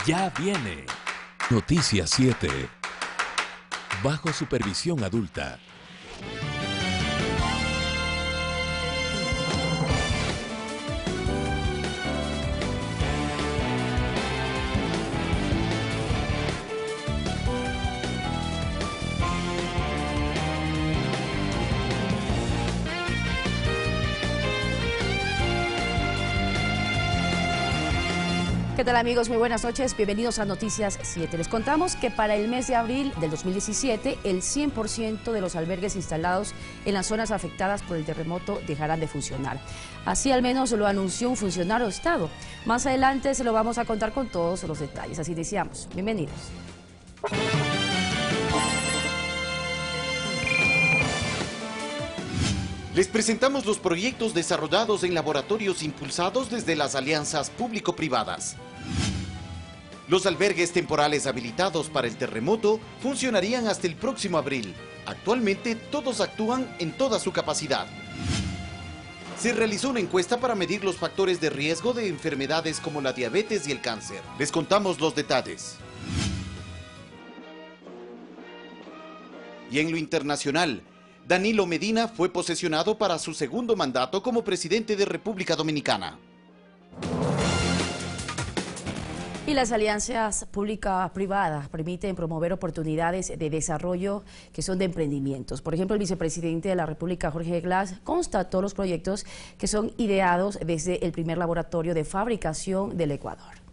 Ya viene. Noticias 7. Bajo supervisión adulta. ¿Qué tal, amigos? Muy buenas noches, bienvenidos a Noticias 7. Les contamos que para el mes de abril del 2017, el 100% de los albergues instalados en las zonas afectadas por el terremoto dejarán de funcionar. Así al menos lo anunció un funcionario de Estado. Más adelante se lo vamos a contar con todos los detalles. Así iniciamos. Bienvenidos. Les presentamos los proyectos desarrollados en laboratorios impulsados desde las alianzas público-privadas. Los albergues temporales habilitados para el terremoto funcionarían hasta el próximo abril. Actualmente todos actúan en toda su capacidad. Se realizó una encuesta para medir los factores de riesgo de enfermedades como la diabetes y el cáncer. Les contamos los detalles. Y en lo internacional, Danilo Medina fue posesionado para su segundo mandato como presidente de República Dominicana. Y las alianzas pública-privadas permiten promover oportunidades de desarrollo que son de emprendimientos. Por ejemplo, el vicepresidente de la República, Jorge Glass, constató los proyectos que son ideados desde el primer laboratorio de fabricación del Ecuador.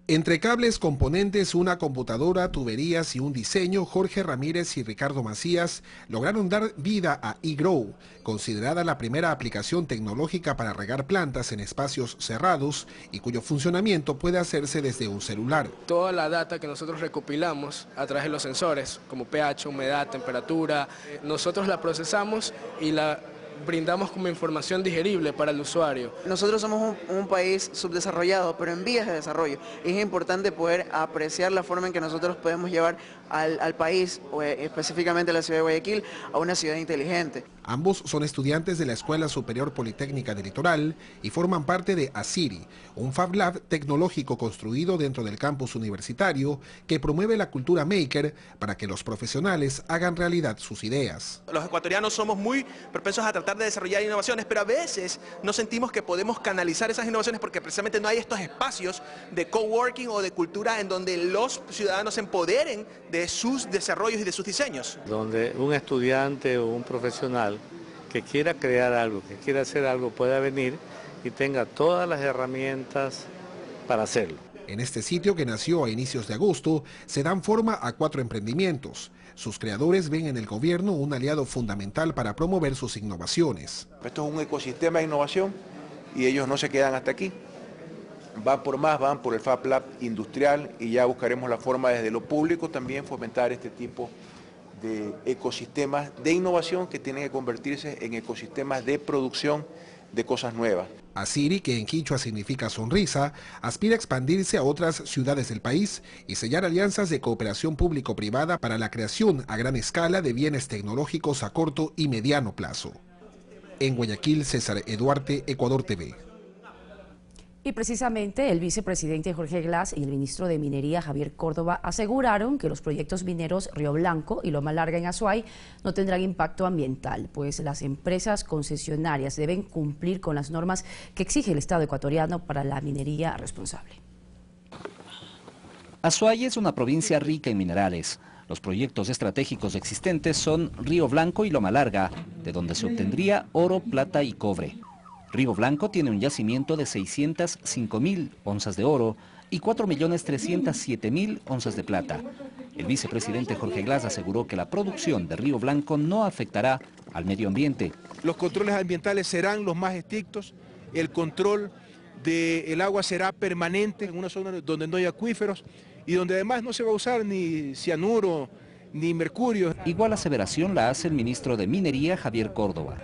Entre cables, componentes, una computadora, tuberías y un diseño, Jorge Ramírez y Ricardo Macías lograron dar vida a eGrow, considerada la primera aplicación tecnológica para regar plantas en espacios cerrados y cuyo funcionamiento puede hacerse desde un celular. Toda la data que nosotros recopilamos a través de los sensores, como pH, humedad, temperatura, nosotros la procesamos y la brindamos como información digerible para el usuario. Nosotros somos un país subdesarrollado, pero en vías de desarrollo. Es importante poder apreciar la forma en que nosotros podemos llevar al país, o específicamente a la ciudad de Guayaquil, a una ciudad inteligente. Ambos son estudiantes de la Escuela Superior Politécnica del Litoral y forman parte de ASIRI, un Fab Lab tecnológico construido dentro del campus universitario que promueve la cultura maker para que los profesionales hagan realidad sus ideas. Los ecuatorianos somos muy propensos a tratar de desarrollar innovaciones, pero a veces no sentimos que podemos canalizar esas innovaciones porque precisamente no hay estos espacios de coworking o de cultura en donde los ciudadanos se empoderen de sus desarrollos y de sus diseños. Donde un estudiante o un profesional que quiera crear algo, que quiera hacer algo, pueda venir y tenga todas las herramientas para hacerlo. En este sitio, que nació a inicios de agosto, se dan forma a 4 emprendimientos. Sus creadores ven en el gobierno un aliado fundamental para promover sus innovaciones. Esto es un ecosistema de innovación y ellos no se quedan hasta aquí. Van por más, van por el Fab Lab industrial y ya buscaremos la forma desde lo público también fomentar este tipo de ecosistemas de innovación que tienen que convertirse en ecosistemas de producción de cosas nuevas. ASIRI, que en quichua significa sonrisa, aspira a expandirse a otras ciudades del país y sellar alianzas de cooperación público-privada para la creación a gran escala de bienes tecnológicos a corto y mediano plazo. En Guayaquil, César Eduarte, Ecuador TV. Y precisamente el vicepresidente Jorge Glass y el ministro de Minería Javier Córdoba aseguraron que los proyectos mineros Río Blanco y Loma Larga en Azuay no tendrán impacto ambiental, pues las empresas concesionarias deben cumplir con las normas que exige el Estado ecuatoriano para la minería responsable. Azuay es una provincia rica en minerales. Los proyectos estratégicos existentes son Río Blanco y Loma Larga, de donde se obtendría oro, plata y cobre. Río Blanco tiene un yacimiento de 605.000 onzas de oro y 4.307.000 onzas de plata. El vicepresidente Jorge Glass aseguró que la producción de Río Blanco no afectará al medio ambiente. Los controles ambientales serán los más estrictos, el control del agua será permanente en una zona donde no hay acuíferos y donde además no se va a usar ni cianuro ni mercurio. Igual aseveración la hace el ministro de Minería Javier Córdoba.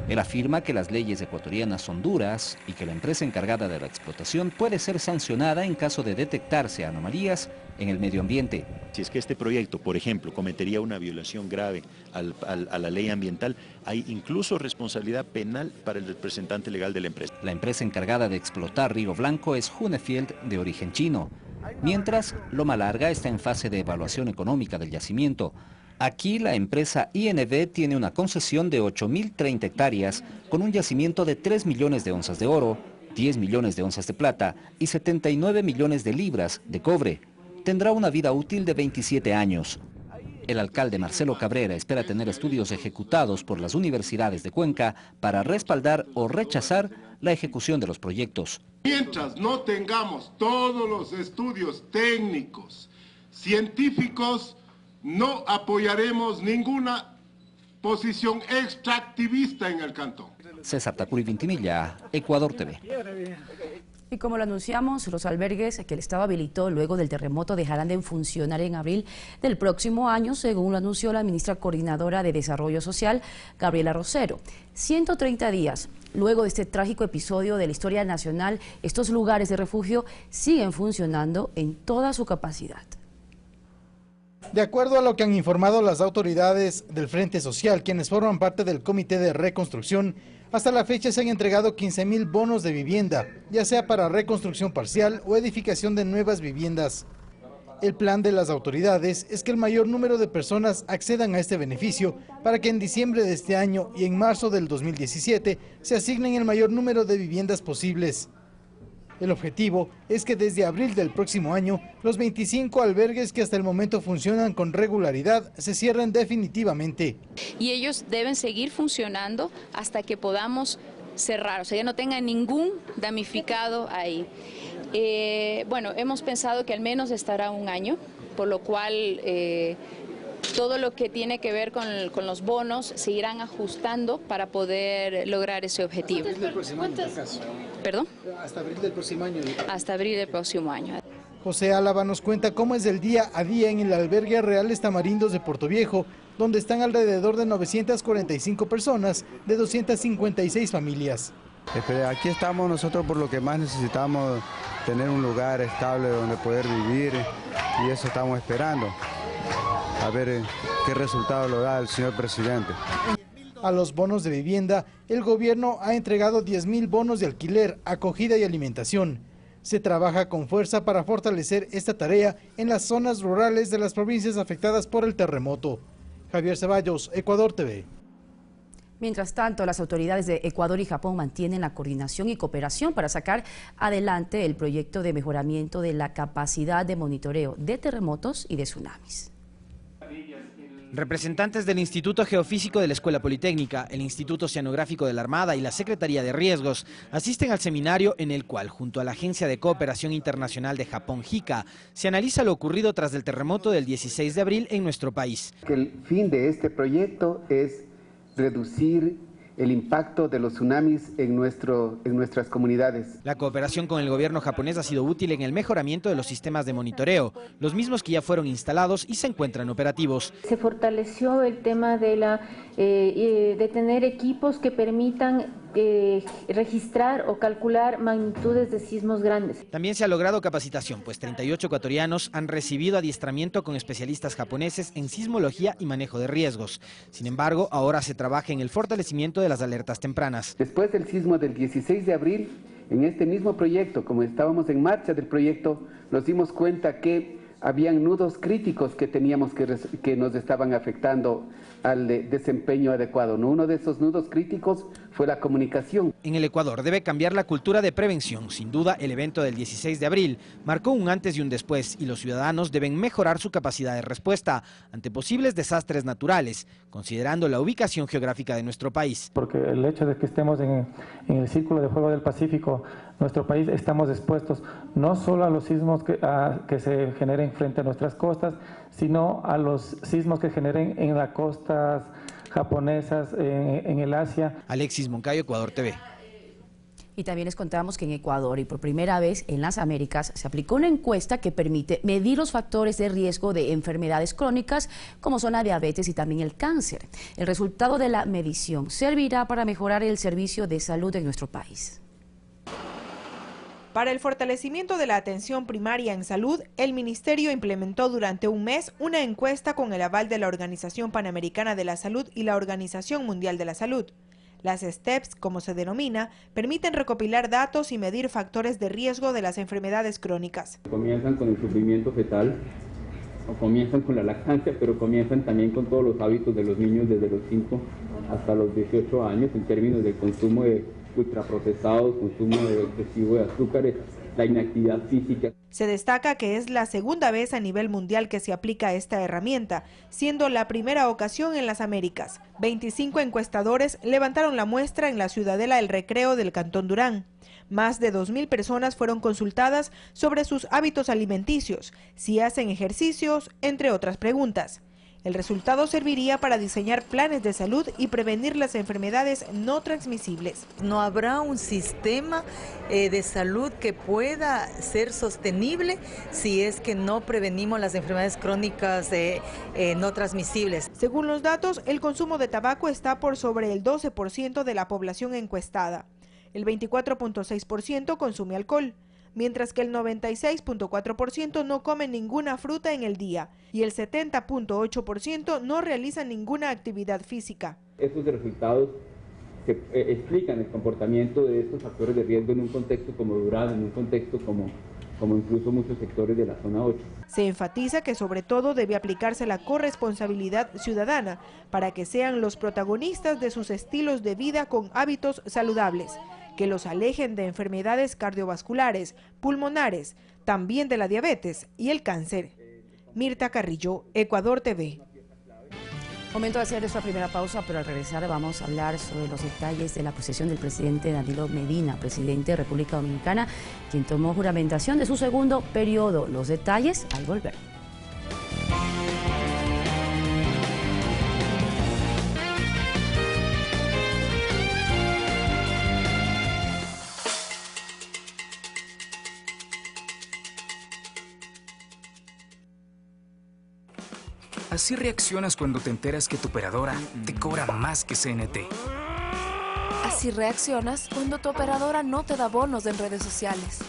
Él afirma que las leyes ecuatorianas son duras y que la empresa encargada de la explotación puede ser sancionada en caso de detectarse anomalías en el medio ambiente. Si es que este proyecto, por ejemplo, cometería una violación grave a la ley ambiental, hay incluso responsabilidad penal para el representante legal de la empresa. La empresa encargada de explotar Río Blanco es Hunefield, de origen chino, mientras Loma Larga está en fase de evaluación económica del yacimiento. Aquí la empresa INV tiene una concesión de 8.030 hectáreas con un yacimiento de 3 millones de onzas de oro, 10 millones de onzas de plata y 79 millones de libras de cobre. Tendrá una vida útil de 27 años. El alcalde Marcelo Cabrera espera tener estudios ejecutados por las universidades de Cuenca para respaldar o rechazar la ejecución de los proyectos. Mientras no tengamos todos los estudios técnicos, científicos, no apoyaremos ninguna posición extractivista en el cantón. César Tacuri Vintimilla, Ecuador TV. Y como lo anunciamos, los albergues que el Estado habilitó luego del terremoto dejarán de funcionar en abril del próximo año, según lo anunció la ministra coordinadora de Desarrollo Social, Gabriela Rosero. 130 días luego de este trágico episodio de la historia nacional, estos lugares de refugio siguen funcionando en toda su capacidad. De acuerdo a lo que han informado las autoridades del Frente Social, quienes forman parte del Comité de Reconstrucción, hasta la fecha se han entregado 15.000 bonos de vivienda, ya sea para reconstrucción parcial o edificación de nuevas viviendas. El plan de las autoridades es que el mayor número de personas accedan a este beneficio para que en diciembre de este año y en marzo del 2017 se asignen el mayor número de viviendas posibles. El objetivo es que desde abril del próximo año, los 25 albergues que hasta el momento funcionan con regularidad se cierren definitivamente. Y ellos deben seguir funcionando hasta que podamos cerrar, o sea, ya no tengan ningún damnificado ahí. Bueno, hemos pensado que al menos estará un año, por lo cual todo lo que tiene que ver con los bonos se irán ajustando para poder lograr ese objetivo. ¿Hasta abril del próximo año? ¿Perdón? Hasta abril del próximo año. Hasta abril del próximo año. José Álava nos cuenta cómo es el día a día en el albergue Reales Tamarindos de Portoviejo, donde están alrededor de 945 personas de 256 familias. Aquí estamos nosotros por lo que más necesitamos, tener un lugar estable donde poder vivir, y eso estamos esperando. A ver qué resultado lo da el señor presidente. A los bonos de vivienda, el gobierno ha entregado 10.000 bonos de alquiler, acogida y alimentación. Se trabaja con fuerza para fortalecer esta tarea en las zonas rurales de las provincias afectadas por el terremoto. Javier Ceballos, Ecuador TV. Mientras tanto, las autoridades de Ecuador y Japón mantienen la coordinación y cooperación para sacar adelante el proyecto de mejoramiento de la capacidad de monitoreo de terremotos y de tsunamis. Representantes del Instituto Geofísico de la Escuela Politécnica, el Instituto Oceanográfico de la Armada y la Secretaría de Riesgos asisten al seminario en el cual, junto a la Agencia de Cooperación Internacional de Japón, JICA, se analiza lo ocurrido tras el terremoto del 16 de abril en nuestro país. El fin de este proyecto es reducir el impacto de los tsunamis en nuestras comunidades. La cooperación con el gobierno japonés ha sido útil en el mejoramiento de los sistemas de monitoreo, los mismos que ya fueron instalados y se encuentran operativos. Se fortaleció el tema de tener equipos que permitan registrar o calcular magnitudes de sismos grandes. También se ha logrado capacitación, pues 38 ecuatorianos han recibido adiestramiento con especialistas japoneses en sismología y manejo de riesgos. Sin embargo, ahora se trabaja en el fortalecimiento de las alertas tempranas. Después del sismo del 16 de abril, en este mismo proyecto, como estábamos en marcha del proyecto, nos dimos cuenta que habían nudos críticos que nos estaban afectando al desempeño adecuado. Uno de esos nudos críticos fue la comunicación. En el Ecuador debe cambiar la cultura de prevención. Sin duda, el evento del 16 de abril marcó un antes y un después, y los ciudadanos deben mejorar su capacidad de respuesta ante posibles desastres naturales, considerando la ubicación geográfica de nuestro país. Porque el hecho de que estemos en el Círculo de Fuego del Pacífico, nuestro país, estamos expuestos no solo a los sismos que se generen frente a nuestras costas, sino a los sismos que generen en las costas japonesas, en el Asia. Alexis Moncayo, Ecuador TV. Y también les contamos que en Ecuador y por primera vez en las Américas se aplicó una encuesta que permite medir los factores de riesgo de enfermedades crónicas como son la diabetes y también el cáncer. El resultado de la medición servirá para mejorar el servicio de salud en nuestro país. Para el fortalecimiento de la atención primaria en salud, el Ministerio implementó durante un mes una encuesta con el aval de la Organización Panamericana de la Salud y la Organización Mundial de la Salud. Las STEPS, como se denomina, permiten recopilar datos y medir factores de riesgo de las enfermedades crónicas. Comienzan con el sufrimiento fetal, o comienzan con la lactancia, pero comienzan también con todos los hábitos de los niños desde los 5 hasta los 18 años en términos del consumo de ultraprocesados, consumo excesivo de azúcares, la inactividad física. Se destaca que es la segunda vez a nivel mundial que se aplica esta herramienta, siendo la primera ocasión en las Américas. 25 encuestadores levantaron la muestra en la Ciudadela El Recreo del Cantón Durán. Más de 2.000 personas fueron consultadas sobre sus hábitos alimenticios, si hacen ejercicios, entre otras preguntas. El resultado serviría para diseñar planes de salud y prevenir las enfermedades no transmisibles. No habrá un sistema de salud que pueda ser sostenible si es que no prevenimos las enfermedades crónicas no transmisibles. Según los datos, el consumo de tabaco está por sobre el 12% de la población encuestada. El 24.6% consume alcohol, mientras que el 96.4% no come ninguna fruta en el día y el 70.8% no realiza ninguna actividad física. Estos resultados explican el comportamiento de estos factores de riesgo en un contexto como Durán, en un contexto como incluso muchos sectores de la zona 8. Se enfatiza que sobre todo debe aplicarse la corresponsabilidad ciudadana para que sean los protagonistas de sus estilos de vida con hábitos saludables, que los alejen de enfermedades cardiovasculares, pulmonares, también de la diabetes y el cáncer. Mirta Carrillo, Ecuador TV. Momento de hacer nuestra primera pausa, pero al regresar vamos a hablar sobre los detalles de la posesión del presidente Danilo Medina, presidente de República Dominicana, quien tomó juramentación de su segundo periodo. Los detalles al volver. Así reaccionas cuando te enteras que tu operadora te cobra más que CNT. Así reaccionas cuando tu operadora no te da bonos en redes sociales.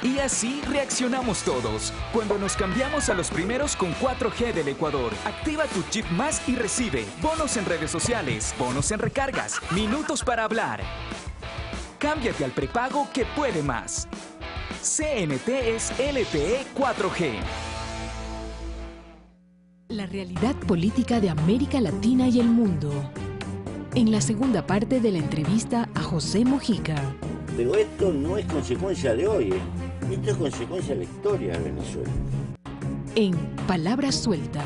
Y así reaccionamos todos cuando nos cambiamos a los primeros con 4G del Ecuador. Activa tu chip más y recibe bonos en redes sociales, bonos en recargas, minutos para hablar. Cámbiate al prepago que puede más. CNT es LTE 4G. La realidad política de América Latina y el mundo. En la segunda parte de la entrevista a José Mojica. Pero esto no es consecuencia de hoy, esto es consecuencia de la historia de Venezuela. En Palabra Suelta.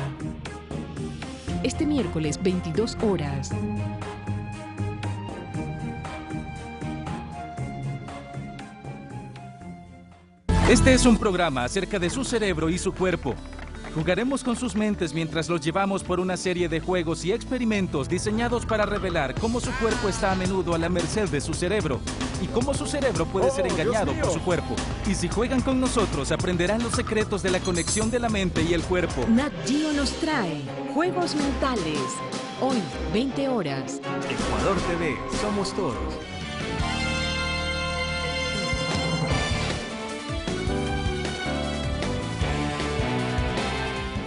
Este miércoles, 22 horas. Este es un programa acerca de su cerebro y su cuerpo. Jugaremos con sus mentes mientras los llevamos por una serie de juegos y experimentos diseñados para revelar cómo su cuerpo está a menudo a la merced de su cerebro y cómo su cerebro puede ser engañado por su cuerpo. Y si juegan con nosotros, aprenderán los secretos de la conexión de la mente y el cuerpo. Nat Geo nos trae Juegos Mentales. Hoy, 20 horas. Ecuador TV, somos todos.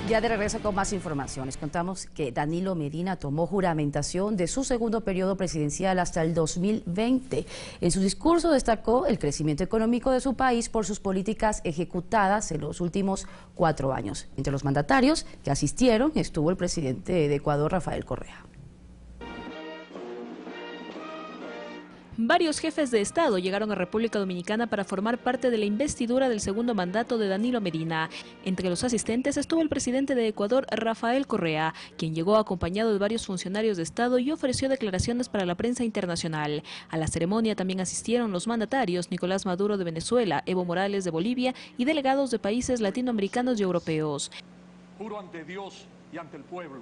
Ya de regreso con más información, les contamos que Danilo Medina tomó juramentación de su segundo periodo presidencial hasta el 2020. En su discurso destacó el crecimiento económico de su país por sus políticas ejecutadas en los últimos 4 años. Entre los mandatarios que asistieron estuvo el presidente de Ecuador, Rafael Correa. Varios jefes de Estado llegaron a República Dominicana para formar parte de la investidura del segundo mandato de Danilo Medina. Entre los asistentes estuvo el presidente de Ecuador, Rafael Correa, quien llegó acompañado de varios funcionarios de Estado y ofreció declaraciones para la prensa internacional. A la ceremonia también asistieron los mandatarios Nicolás Maduro de Venezuela, Evo Morales de Bolivia y delegados de países latinoamericanos y europeos. Juro ante Dios y ante el pueblo.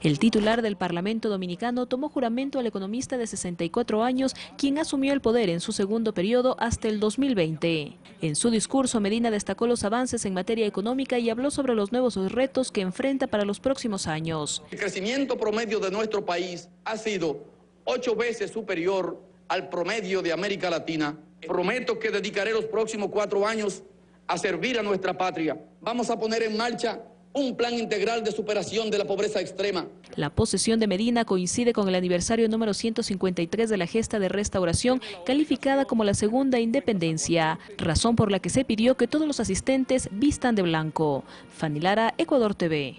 El titular del Parlamento Dominicano tomó juramento al economista de 64 años, quien asumió el poder en su segundo periodo hasta el 2020. En su discurso, Medina destacó los avances en materia económica y habló sobre los nuevos retos que enfrenta para los próximos años. El crecimiento promedio de nuestro país ha sido 8 veces superior al promedio de América Latina. Prometo que dedicaré los próximos 4 años a servir a nuestra patria. Vamos a poner en marcha un plan integral de superación de la pobreza extrema. La posesión de Medina coincide con el aniversario número 153 de la gesta de restauración, calificada como la segunda independencia, razón por la que se pidió que todos los asistentes vistan de blanco. Fanny Lara, Ecuador TV.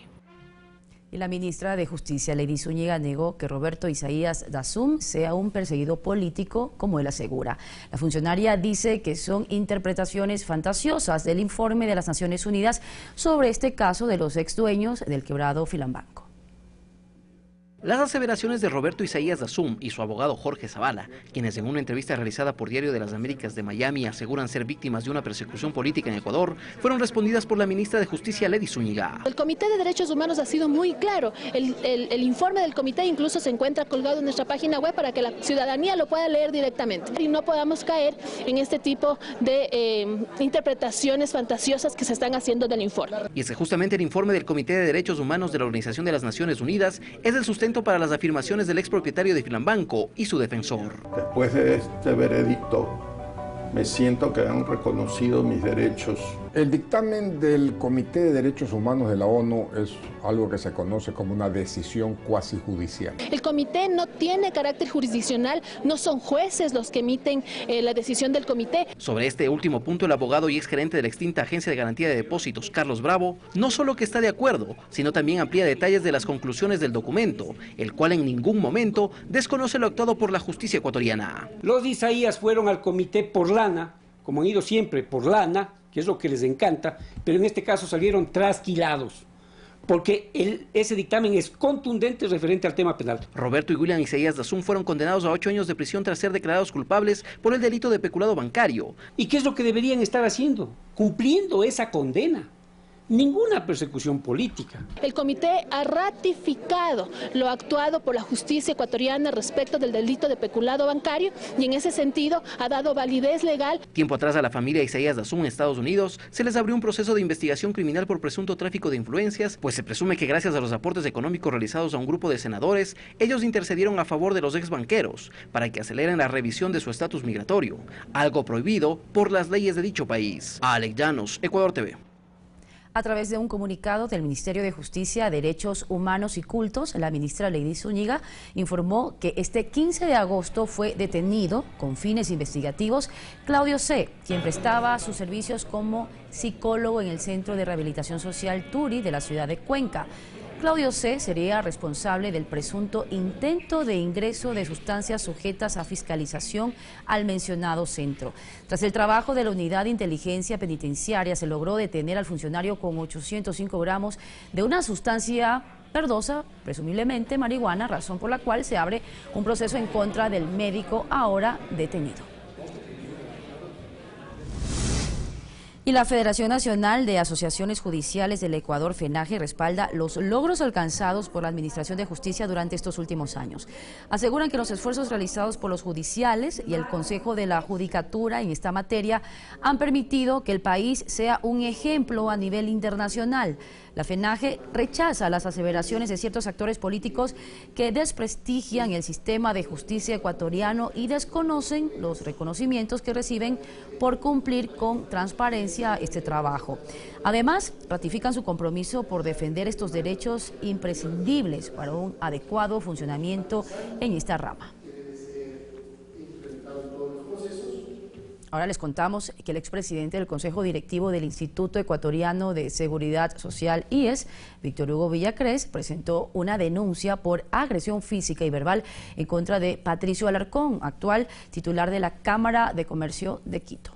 Y la ministra de Justicia, Lady Zúñiga, negó que Roberto Isaías Dazum sea un perseguido político, como él asegura. La funcionaria dice que son interpretaciones fantasiosas del informe de las Naciones Unidas sobre este caso de los exdueños del quebrado Filambanco. Las aseveraciones de Roberto Isaías Dazum y su abogado Jorge Zavala, quienes en una entrevista realizada por Diario de las Américas de Miami aseguran ser víctimas de una persecución política en Ecuador, fueron respondidas por la ministra de Justicia, Lady Zúñiga. El Comité de Derechos Humanos ha sido muy claro. El informe del comité incluso se encuentra colgado en nuestra página web para que la ciudadanía lo pueda leer directamente y no podamos caer en este tipo de interpretaciones fantasiosas que se están haciendo del informe. Y es que justamente el informe del Comité de Derechos Humanos de la Organización de las Naciones Unidas es el sustento para las afirmaciones del expropietario de Filambanco y su defensor. Después de este veredicto, me siento que han reconocido mis derechos. El dictamen del Comité de Derechos Humanos de la ONU es algo que se conoce como una decisión cuasi judicial. El comité no tiene carácter jurisdiccional, no son jueces los que emiten la decisión del comité. Sobre este último punto, el abogado y exgerente de la extinta Agencia de Garantía de Depósitos, Carlos Bravo, no solo que está de acuerdo, sino también amplía detalles de las conclusiones del documento, el cual en ningún momento desconoce lo actuado por la justicia ecuatoriana. Los de Isaías fueron al comité por lana, como han ido siempre por lana, que es lo que les encanta, pero en este caso salieron trasquilados, porque ese dictamen es contundente referente al tema penal. Roberto y William Isaías Dazum fueron condenados a 8 años de prisión tras ser declarados culpables por el delito de peculado bancario. ¿Y qué es lo que deberían estar haciendo? Cumpliendo esa condena. Ninguna persecución política. El comité ha ratificado lo actuado por la justicia ecuatoriana respecto del delito de peculado bancario y en ese sentido ha dado validez legal. Tiempo atrás a la familia Isaías Dazum en Estados Unidos se les abrió un proceso de investigación criminal por presunto tráfico de influencias, pues se presume que gracias a los aportes económicos realizados a un grupo de senadores, ellos intercedieron a favor de los ex banqueros para que aceleren la revisión de su estatus migratorio, algo prohibido por las leyes de dicho país. Alex Llanos, Ecuador TV. A través de un comunicado del Ministerio de Justicia, Derechos Humanos y Cultos, la ministra Lady Zúñiga informó que este 15 de agosto fue detenido con fines investigativos Claudio C., quien prestaba sus servicios como psicólogo en el Centro de Rehabilitación Social Turi de la ciudad de Cuenca. Claudio C. sería responsable del presunto intento de ingreso de sustancias sujetas a fiscalización al mencionado centro. Tras el trabajo de la Unidad de Inteligencia Penitenciaria, se logró detener al funcionario con 805 gramos de una sustancia verdosa, presumiblemente marihuana, razón por la cual se abre un proceso en contra del médico ahora detenido. Y la Federación Nacional de Asociaciones Judiciales del Ecuador, FENAGE, respalda los logros alcanzados por la Administración de Justicia durante estos últimos años. Aseguran que los esfuerzos realizados por los judiciales y el Consejo de la Judicatura en esta materia han permitido que el país sea un ejemplo a nivel internacional. La FENAGE rechaza las aseveraciones de ciertos actores políticos que desprestigian el sistema de justicia ecuatoriano y desconocen los reconocimientos que reciben por cumplir con transparencia este trabajo. Además, ratifican su compromiso por defender estos derechos imprescindibles para un adecuado funcionamiento en esta rama. Ahora les contamos que el expresidente del Consejo Directivo del Instituto Ecuatoriano de Seguridad Social, IES, Víctor Hugo Villacrés, presentó una denuncia por agresión física y verbal en contra de Patricio Alarcón, actual titular de la Cámara de Comercio de Quito.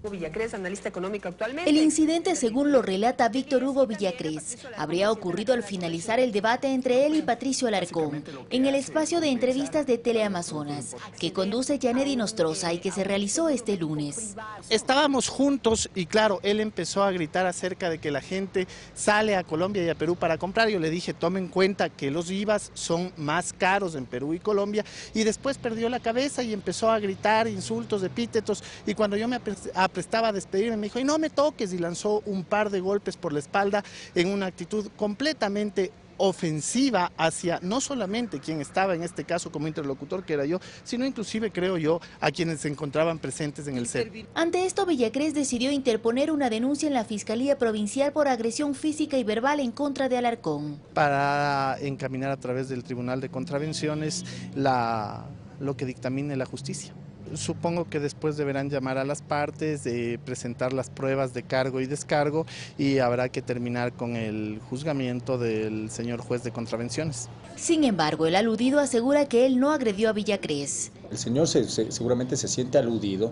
Villacrés, analista económico actualmente. El incidente, según lo relata Víctor Hugo Villacrés, habría ocurrido al finalizar el debate entre él y Patricio Alarcón en el espacio de entrevistas de Teleamazonas, que conduce Yanedi Nostroza y que se realizó este lunes. Estábamos juntos y claro, él empezó a gritar acerca de que la gente sale a Colombia y a Perú para comprar. Yo le dije, tome en cuenta que los IVAs son más caros en Perú y Colombia, y después perdió la cabeza y empezó a gritar insultos, epítetos, y cuando yo me aprestaba a despedirme me dijo, y no me toques, y lanzó un par de golpes por la espalda en una actitud completamente ofensiva hacia no solamente quien estaba en este caso como interlocutor, que era yo, sino inclusive, creo yo, a quienes se encontraban presentes en el set. Ante esto, Villacrés decidió interponer una denuncia en la Fiscalía Provincial por agresión física y verbal en contra de Alarcón. Para encaminar a través del Tribunal de Contravenciones lo que dictamine la justicia. Supongo que después deberán llamar a las partes, presentar las pruebas de cargo y descargo, y habrá que terminar con el juzgamiento del señor juez de contravenciones. Sin embargo, el aludido asegura que él no agredió a Villacrés. El señor seguramente se siente aludido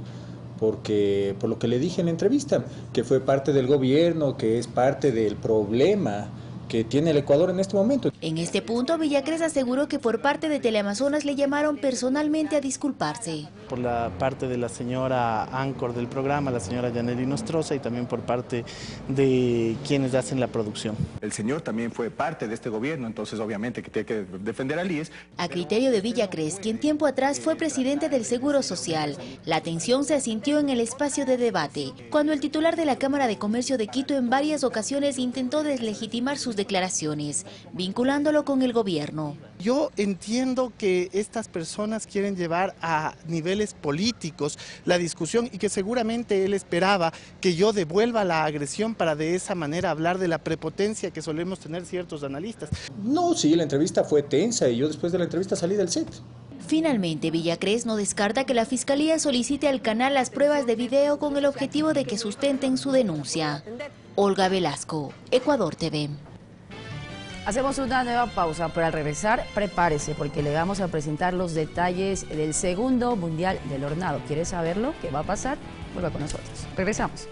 porque por lo que le dije en la entrevista, que fue parte del gobierno, que es parte del problema que tiene el Ecuador en este momento. En este punto, Villacrés aseguró que por parte de Teleamazonas le llamaron personalmente a disculparse. Por la parte de la señora Anchor del programa, la señora Yanedi Nostroza, y también por parte de quienes hacen la producción. El señor también fue parte de este gobierno, entonces obviamente que tiene que defender al IES. A criterio de Villacrés, quien tiempo atrás fue presidente del Seguro Social, la tensión se asintió en el espacio de debate, cuando el titular de la Cámara de Comercio de Quito en varias ocasiones intentó deslegitimar sus declaraciones, vinculándolo con el gobierno. Yo entiendo que estas personas quieren llevar a niveles políticos la discusión y que seguramente él esperaba que yo devuelva la agresión para de esa manera hablar de la prepotencia que solemos tener ciertos analistas. No, sí, la entrevista fue tensa y yo después de la entrevista salí del set. Finalmente, Villacrés no descarta que la Fiscalía solicite al canal las pruebas de video con el objetivo de que sustenten su denuncia. Olga Velasco, Ecuador TV. Hacemos una nueva pausa, pero al regresar, prepárese porque le vamos a presentar los detalles del segundo Mundial del Hornado. ¿Quiere saberlo? ¿Qué va a pasar? Vuelva con nosotros. Regresamos.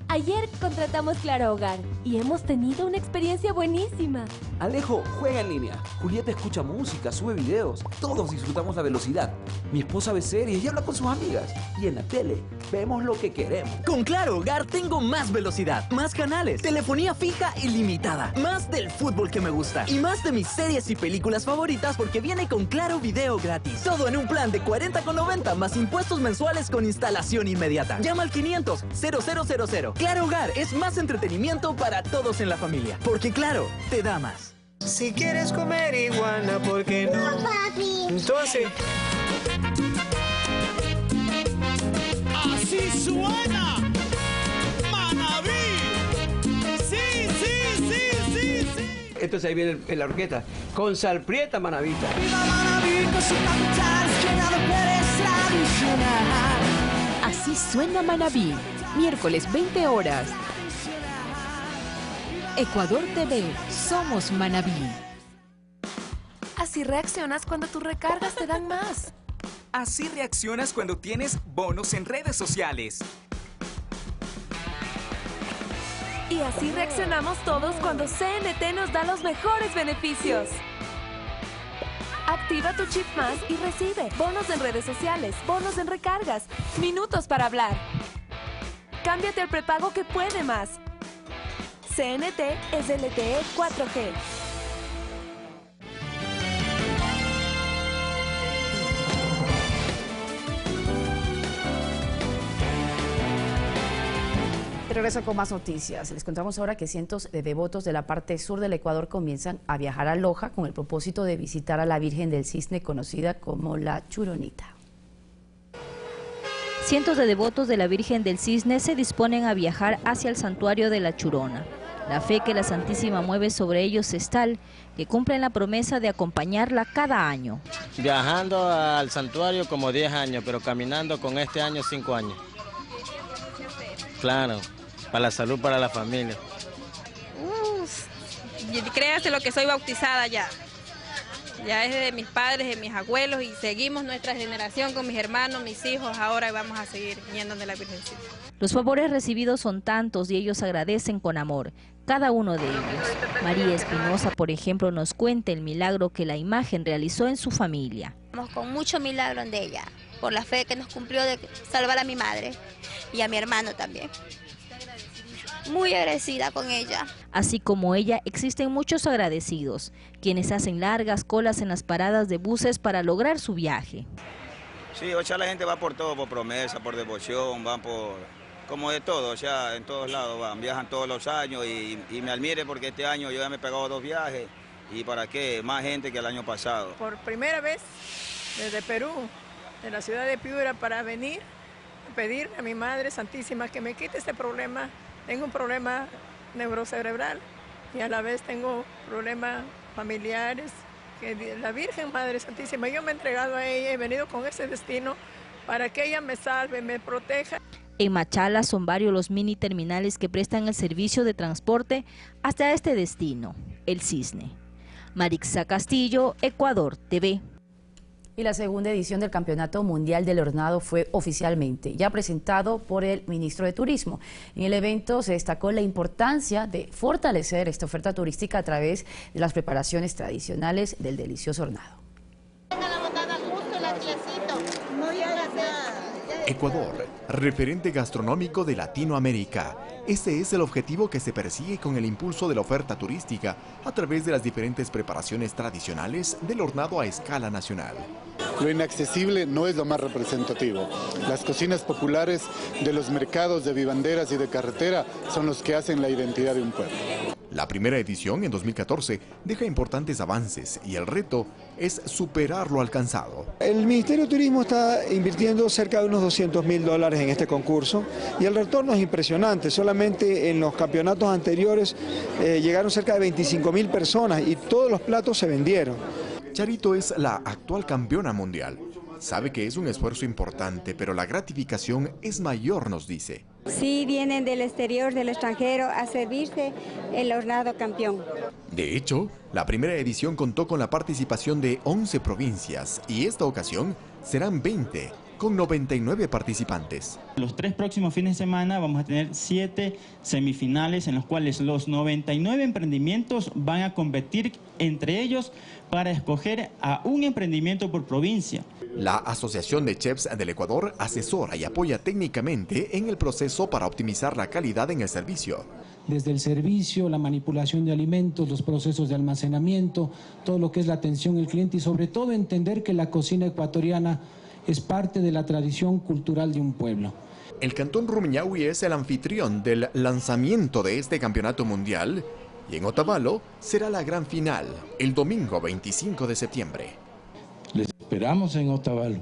Ayer contratamos Claro Hogar y hemos tenido una experiencia buenísima. Alejo juega en línea, Julieta escucha música, sube videos, todos disfrutamos la velocidad. Mi esposa ve series y habla con sus amigas. Y en la tele vemos lo que queremos. Con Claro Hogar tengo más velocidad, más canales, telefonía fija ilimitada, más del fútbol que me gusta y más de mis series y películas favoritas porque viene con Claro Video gratis. Todo en un plan de 40,90 más impuestos mensuales con instalación inmediata. Llama al 500-0000. Claro Hogar es más entretenimiento para todos en la familia, porque Claro te da más. Si quieres comer iguana, ¿por qué no? No, papi. Entonces... Así suena Manaví. Sí, sí, sí, sí, sí. Entonces ahí viene la orquesta. Con sal prieta, Manavita. Viva Manaví con su capital, que nada puede tradicional. Así suena Manaví. Miércoles 20 horas. Ecuador TV, somos Manaví. Así reaccionas cuando tus recargas te dan más. Así reaccionas cuando tienes bonos en redes sociales. Y así reaccionamos todos cuando CNT nos da los mejores beneficios. Activa tu chip más y recibe bonos en redes sociales, bonos en recargas, minutos para hablar. Cámbiate al prepago que puede más. CNT es LTE 4G. Y regreso con más noticias. Les contamos ahora que cientos de devotos de la parte sur del Ecuador comienzan a viajar a Loja con el propósito de visitar a la Virgen del Cisne, conocida como la Churonita. Cientos de devotos de la Virgen del Cisne se disponen a viajar hacia el santuario de la Churona. La fe que la Santísima mueve sobre ellos es tal que cumplen la promesa de acompañarla cada año. Viajando al santuario como 10 años, pero caminando con este año 5 años. Claro, para la salud, para la familia. Créase lo que soy bautizada ya. Ya es de mis padres, de mis abuelos y seguimos nuestra generación con mis hermanos, mis hijos. Ahora vamos a seguir yendo de la Virgencita. Los favores recibidos son tantos y ellos agradecen con amor, cada uno de ellos. María Espinosa, por ejemplo, nos cuenta el milagro que la imagen realizó en su familia. Estamos con mucho milagro de ella, por la fe que nos cumplió de salvar a mi madre y a mi hermano también. Muy agradecida con ella. Así como ella, existen muchos agradecidos, quienes hacen largas colas en las paradas de buses para lograr su viaje. Sí, o sea, la gente va por todo, por promesa, por devoción, van por, como de todo, o sea, en todos lados van, viajan todos los años y me admire porque este año yo ya me he pegado 2 viajes y para qué, más gente que el año pasado. Por primera vez desde Perú, de la ciudad de Piura, para venir a pedir a mi Madre Santísima que me quite este problema. Tengo un problema neurocerebral y a la vez tengo problemas familiares, que la Virgen Madre Santísima, yo me he entregado a ella, he venido con ese destino para que ella me salve, me proteja. En Machala son varios los mini terminales que prestan el servicio de transporte hasta este destino, el Cisne. Marixa Castillo, Ecuador TV. Y la segunda edición del Campeonato Mundial del Hornado fue oficialmente ya presentado por el ministro de Turismo. En el evento se destacó la importancia de fortalecer esta oferta turística a través de las preparaciones tradicionales del delicioso hornado. Ecuador, referente gastronómico de Latinoamérica. Ese es el objetivo que se persigue con el impulso de la oferta turística a través de las diferentes preparaciones tradicionales del hornado a escala nacional. Lo inaccesible no es lo más representativo. Las cocinas populares de los mercados de vivanderas y de carretera son los que hacen la identidad de un pueblo. La primera edición, en 2014, deja importantes avances y el reto es superar lo alcanzado. El Ministerio de Turismo está invirtiendo cerca de unos $200.000 en este concurso y el retorno es impresionante. Solamente en los campeonatos anteriores llegaron cerca de 25.000 personas y todos los platos se vendieron. Charito es la actual campeona mundial. Sabe que es un esfuerzo importante, pero la gratificación es mayor, nos dice. Sí, vienen del exterior, del extranjero, a servirse el hornado campeón. De hecho, la primera edición contó con la participación de 11 provincias y esta ocasión serán 20, con 99 participantes. Los 3 próximos fines de semana vamos a tener 7 semifinales en los cuales los 99 emprendimientos van a competir entre ellos para escoger a un emprendimiento por provincia. La Asociación de Chefs del Ecuador asesora y apoya técnicamente en el proceso para optimizar la calidad en el servicio. Desde el servicio, la manipulación de alimentos, los procesos de almacenamiento, todo lo que es la atención al cliente y sobre todo entender que la cocina ecuatoriana es parte de la tradición cultural de un pueblo. El Cantón Rumiñahui es el anfitrión del lanzamiento de este campeonato mundial y en Otavalo será la gran final el domingo 25 de septiembre. Les esperamos en Otavalo,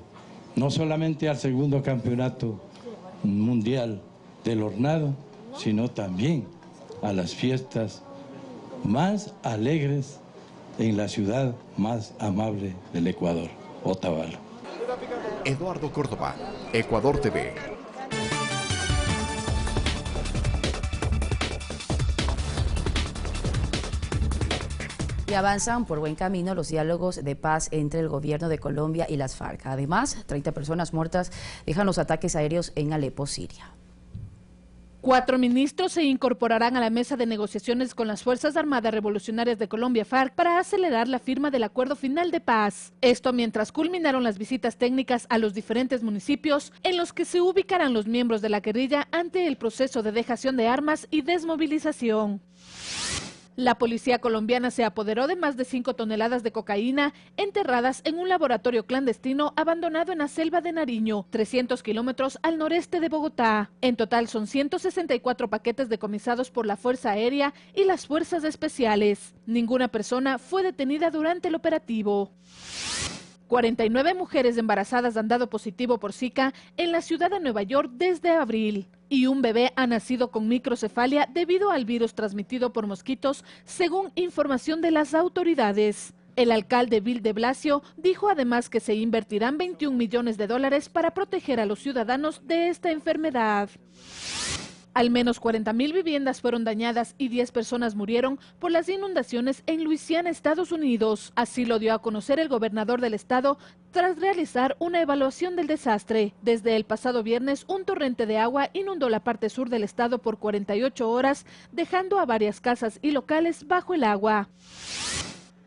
no solamente al segundo campeonato mundial del hornado, sino también a las fiestas más alegres en la ciudad más amable del Ecuador, Otavalo. Eduardo Córdoba, Ecuador TV. Y avanzan por buen camino los diálogos de paz entre el gobierno de Colombia y las FARC. Además, 30 personas muertas dejan los ataques aéreos en Alepo, Siria. 4 ministros se incorporarán a la mesa de negociaciones con las Fuerzas Armadas Revolucionarias de Colombia, FARC, para acelerar la firma del acuerdo final de paz. Esto mientras culminaron las visitas técnicas a los diferentes municipios en los que se ubicarán los miembros de la guerrilla ante el proceso de dejación de armas y desmovilización. La policía colombiana se apoderó de más de 5 toneladas de cocaína enterradas en un laboratorio clandestino abandonado en la selva de Nariño, 300 kilómetros al noreste de Bogotá. En total son 164 paquetes decomisados por la Fuerza Aérea y las Fuerzas Especiales. Ninguna persona fue detenida durante el operativo. 49 mujeres embarazadas han dado positivo por Zika en la ciudad de Nueva York desde abril. Y un bebé ha nacido con microcefalia debido al virus transmitido por mosquitos, según información de las autoridades. El alcalde Bill de Blasio dijo además que se invertirán $21 millones para proteger a los ciudadanos de esta enfermedad. Al menos 40.000 viviendas fueron dañadas y 10 personas murieron por las inundaciones en Luisiana, Estados Unidos. Así lo dio a conocer el gobernador del estado tras realizar una evaluación del desastre. Desde el pasado viernes, un torrente de agua inundó la parte sur del estado por 48 horas, dejando a varias casas y locales bajo el agua.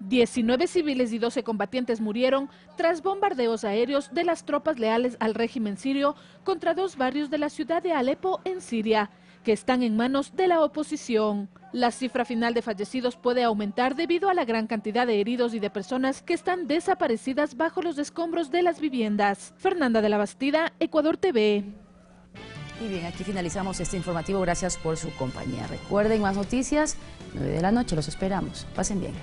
19 civiles y 12 combatientes murieron tras bombardeos aéreos de las tropas leales al régimen sirio contra 2 barrios de la ciudad de Alepo en Siria, que están en manos de la oposición. La cifra final de fallecidos puede aumentar debido a la gran cantidad de heridos y de personas que están desaparecidas bajo los escombros de las viviendas. Fernanda de la Bastida, Ecuador TV. Y bien, aquí finalizamos este informativo. Gracias por su compañía. Recuerden, más noticias, 9 de la noche, los esperamos. Pasen bien.